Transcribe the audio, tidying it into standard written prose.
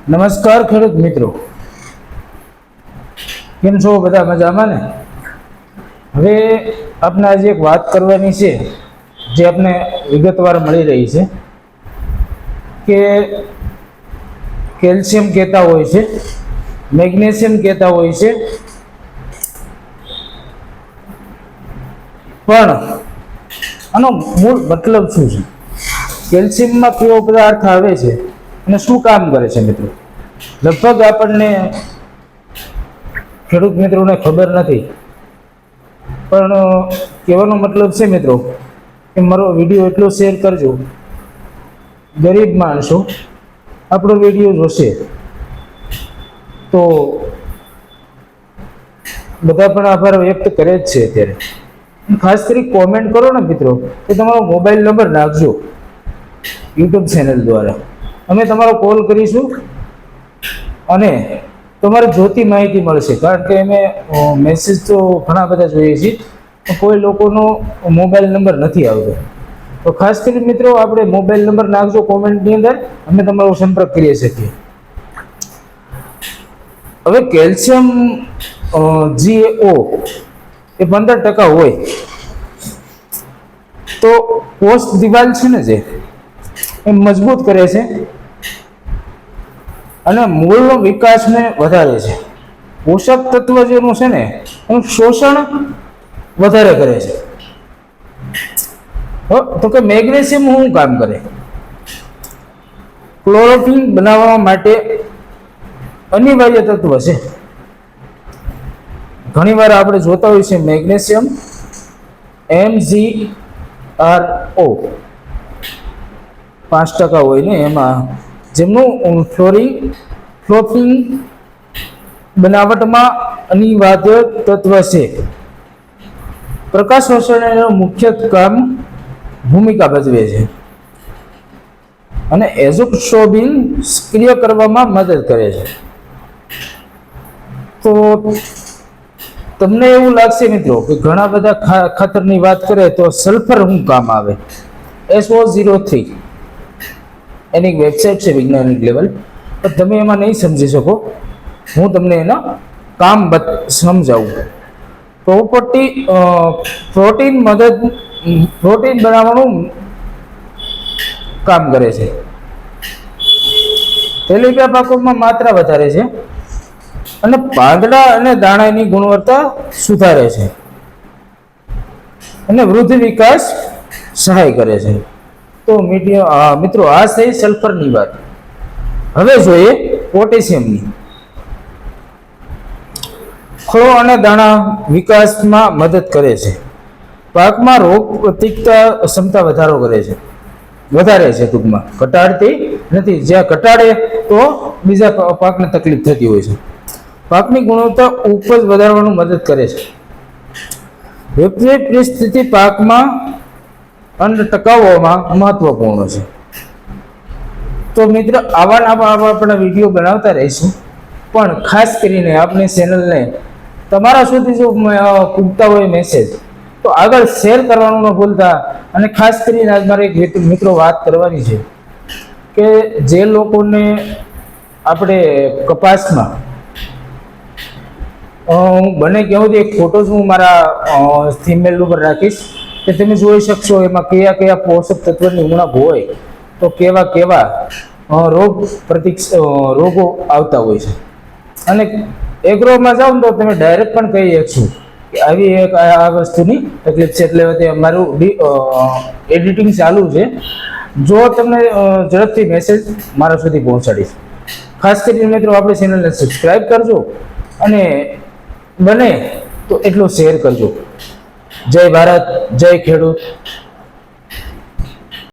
નમસ્કાર ખેડૂત મિત્રો, કેમ છો? બધા મજામાં ને? હવે આપણે આજે એક વાત કરવાની છે જે આપણે વિગતવાર મળી રહી છે કે કેલ્શિયમ કહેતા હોય છે, મેગ્નેશિયમ કહેતા હોય છે, પણ આનો મૂળ મતલબ શું છે? કેલ્શિયમમાં કયો પદાર્થ આવે છે અને શું કામ કરે છે? મિત્રો, લગભગ આપણને ખેડૂત મિત્રોને ખબર નથી, પણ કહેવાનો મતલબ છે મિત્રો કે મારો વિડીયો એટલો શેર કરજો, ગરીબ માણસો આપણો વિડીયો જોશે તો બધા પણ આભાર વ્યક્ત કરે જ છે. અત્યારે ખાસ કરી કોમેન્ટ કરો ને મિત્રો, કે તમારો મોબાઈલ નંબર નાખજો યુટ્યુબ ચેનલ દ્વારા, અમે તમારો કોલ કરીશું અને તમારે જોતી માહિતી મળશે. કારણ કે અમે મેસેજ તો ઘણા બધા જોઈએ છીએ, કોઈ લોકોનો મોબાઈલ નંબર નથી આવતો. તો ખાસ કરી મિત્રો આપણે મોબાઈલ નંબર નાખજો કોમેન્ટની અંદર, અમે તમારો સંપર્ક કરી શકીએ. હવે કેલ્શિયમ GaO એ 15% હોય તો કોષ દિવાલ છે ને જે એ મજબૂત કરે છે અને મૂળનો વિકાસને વધારે છે. પોષક તત્વ જેનું છે ને એનું શોષણ વધારે કરે છે. તો કે મેગ્નેશિયમ શું કામ કરે? ક્લોરોફિલ બનાવવા માટે અનિવાર્ય તત્વ છે. ઘણીવાર આપણે જોતા હોય છે મેગ્નેશિયમ MgRO 5% હોય ને, એમાં જેમનું ક્લોરોફિલ બનાવટમાં અનિવાર્ય તત્વ છે. પ્રકાશ શોષણનું મુખ્ય કામ ભૂમિકા ભજવે છે અને એઝોટ્રોપિન સક્રિય કરવામાં મદદ કરે છે. તો તમને એવું લાગશે મિત્રો કે ઘણા બધા ખાતરની વાત કરે તો સલ્ફર શું કામ આવે? SO03 એની વેબસાઇટ છે વૈજ્ઞાનિક લેવલ, પણ તમે એમાં નહીં સમજી શકો. હું તમને એના કામ સમજાવું. પ્રોટીન બનાવવાનું કામ કરે છે. તેલીબિયા પાકોમાં માત્રા વધારે છે અને પાંદડા અને દાણાની ગુણવત્તા સુધારે છે અને વૃદ્ધ વિકાસ સહાય કરે છે. તો મિત્રો, આ થઈ સલ્ફરની વાત. હવે જોઈએ પોટેશિયમની. ફળો અને દાણા વિકાસમાં મદદ કરે છે. પાકમાં રોગ પ્રતિકારક ક્ષમતા વધારે છે ટૂંકમાં, ઘટાડતી નથી. જ્યાં ઘટાડે તો બીજા પાકને તકલીફ થતી હોય છે. પાકની ગુણવત્તા ઉપજ વધારવાનું મદદ કરે છે. વિપરીત પરિસ્થિતિ પાકમાં અન્ન ટકાવવામાં મહત્વપૂર્ણ છે. તો મિત્રો, આવા આપણા વિડીયો બનાવતા રહીશું, પણ ખાસ કરીને આપણી ચેનલને તમારા સુધી જો પૂગતા હોય મેસેજ તો આગળ શેર કરવાનું ન ભૂલતા. અને ખાસ કરીને આજ મારે એક મિત્રો વાત કરવાની છે કે જે લોકોને આપણે કપાસમાં હું બને ત્યાં સુધી એક ફોટો જ હું મારા થીમેલ ઉપર રાખીશ કે તમે જોઈ શકશો એમાં કયા કયા પોષક તત્વની ઉણપ હોય તો કેવા કેવા રોગો આવતા હોય છે. અને એગ્રોમાં જાઓ તો તમે ડાયરેક્ટ પણ કહી શકશો કે આવી એક આ વસ્તુની તકલીફ છે. એટલે મારું એડિટિંગ ચાલુ છે. જો તમને ઝડપથી મેસેજ મારા સુધી પહોંચાડીશ. ખાસ કરીને મિત્રો આપણી ચેનલને સબસ્ક્રાઈબ કરજો અને બને તો એટલો શેર કરજો. જય ભારત, જય ખેડૂત.